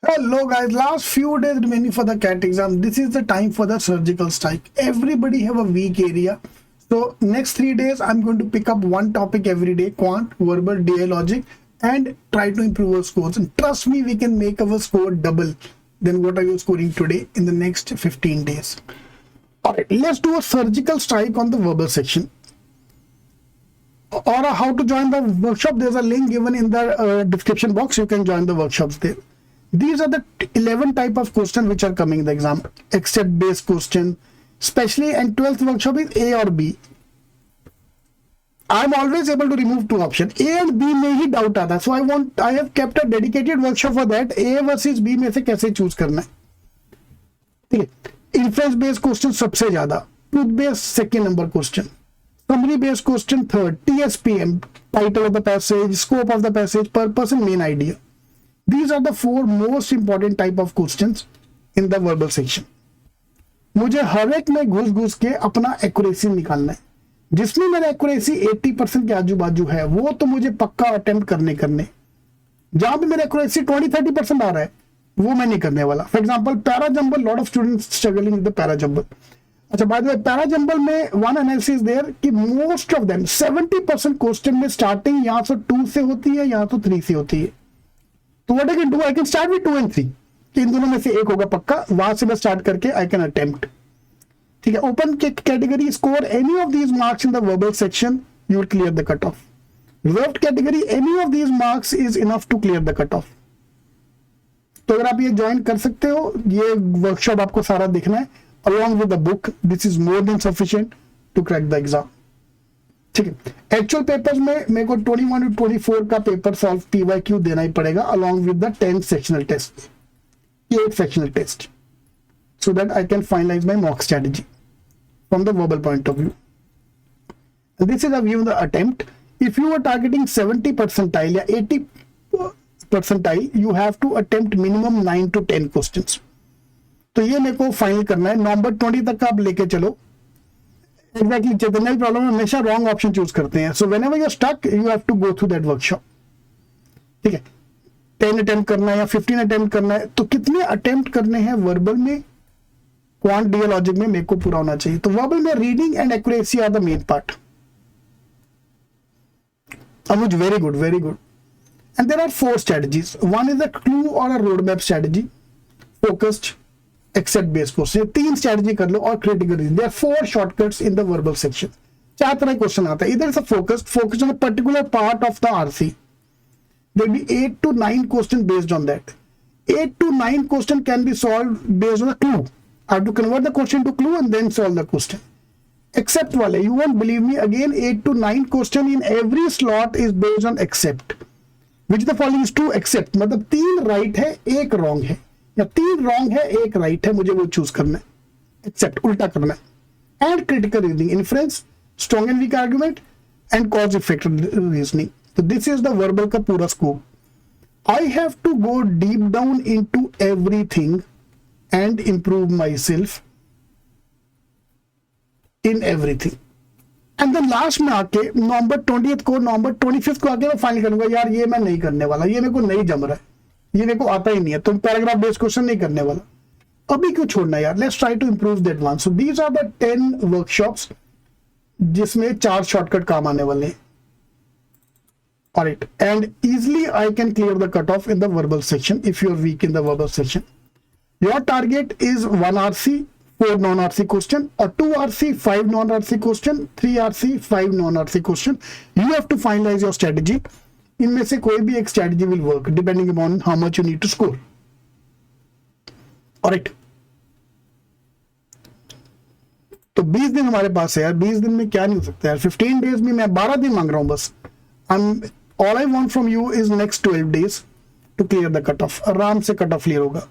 Hello guys, last few days remaining for the CAT exam. This is the time for the surgical strike. Everybody have a weak area. So next 3 days, I'm going to pick up one topic every day, quant, verbal, DI logic, and try to improve our scores. And trust me, we can make our score double than what I was scoring today in the next 15 days. All right, let's do a surgical strike on the verbal section. Or how to join the workshop. There's a link given in the description box. You can join the workshops there. These are the 11 type of question which are coming in the exam, except based question, especially and 12th workshop is A or B. I'm always able to remove two options. A and B में ही doubt आता है. So I have kept a dedicated workshop for that. A versus B में से कैसे choose करना है. ठीक है. Inference based question सबसे ज़्यादा. Truth based second number question. Summary based question third. TSPM, title of the passage, scope of the passage, purpose and main idea. These are the four most important type of questions in the verbal section. मुझे हर एक में घुस के अपना accuracy निकालना है. जिसमें मेरा एक्यूरेसी 80% के आजू बाजू है वो तो मुझे पक्का अटेम्प्ट करने. जहां पे मेरा एक्यूरेसी 20-30% आ रहा है वो मैं नहीं करने वाला. For example para jumble, lot of students struggling with the para jumble. अच्छा, by the way para jumble में वन एनालिसिस देयर कि मोस्ट ऑफ देम 70% क्वेश्चन में स्टार्टिंग यहाँ से 2 से होती है, यहाँ तो 3 से होती है. तो what I can do, I can start with 2 and 3. इन दोनों में से एक होगा पक्का, वहां से मैं स्टार्ट करके आई कैन अटेम्प्ट. ठीक है. Open category score any of these marks in the verbal section, you will clear the cut off. Reserved category any of these marks is enough to clear the cut off. तो अगर आप ये join कर सकते हो, ये workshop आपको सारा देखना है along with the book. This is more than sufficient to crack the exam. ठीक है. एक्चुअल पेपर्स में मेरे को 21 to 24 का पेपर सॉल्व PYQ देना ही पड़ेगा along with the 10 sectional test, 8 sectional test, so that I can finalize my mock strategy from the verbal point of view. And this is a view of the attempt. If you are targeting 70 percentile या 80 percentile, you have to attempt minimum 9 to 10 questions. तो ये मेरे को final करना है. नवंबर 20 तक का आप लेके चलो. एग्जैक्टली चैतन्य प्रॉब्लम में हमेशा रॉन्ग ऑप्शन चूज करते हैं. So whenever you are stuck you have to go through that workshop. ठीक है. 10 अटेम्प्ट करना है या 15 अटेम्प्ट करना है, तो कितने अटेम्प्ट करने हैं वर्बल में, क्वांट, डीएल लॉजिक में मेरे को पूरा होना चाहिए. तो वर्बल में reading and accuracy are the main part. Anuj, very good, very good. And there are 4 strategies. One is a clue or a roadmap strategy, focused, except base question. 3 strategy कर लो और critical reason. There are 4 shortcuts in the verbal section. 4 तरह question आता है. इधर से focus on a particular part of the RC. There be 8 to 9 question based on that. 8 to 9 question can be solved based on a clue. I have to convert the question to clue and then solve the question. Accept वाले, you won't believe me, again 8 to 9 question in every slot is based on except. Which the following is true except. मतलब 3 right है, 1 wrong है, या 3 wrong है, 1 right है, मुझे वो choose करना है. एक्सेप्ट उल्टा करना है. And critical reasoning, inference, strong and weak argument and cause effect reasoning. तो दिस इज द वर्बल का पूरा scope. I have to go deep down into everything and improve myself in everything. And then last में आके नवंबर 20 को, नवंबर 25 को आके मैं final करूंगा, यार ये मैं नहीं करने वाला, ये मेरे को नहीं जम रहा है, ये मेरे को आता ही नहीं है, तो पैराग्राफ बेस्ड क्वेश्चन नहीं करने वाला. अभी क्यों छोड़ना यार, let's try to improve that one. So these are the 10 workshops जिसमें 4 शॉर्टकट काम आने वाले हैं. Alright. And easily I can clear the cut off in the verbal section if you are weak in the verbal section. Your target is 1 RC, 4 non RC question, और 2 RC, 5 non RC question, 3 RC, 5 non RC question. You have to finalise your strategy. इनमें से कोई भी एक strategy will work depending upon how much you need to score. Alright. तो 20 दिन हमारे पास है यार. 20 दिन में क्या नहीं हो सकता यार. 15 डेज में मैं 12 दिन मांग रहा हूं बस. All I want from you is next 12 days to clear the cut off. आराम से कट ऑफ क्लियर होगा.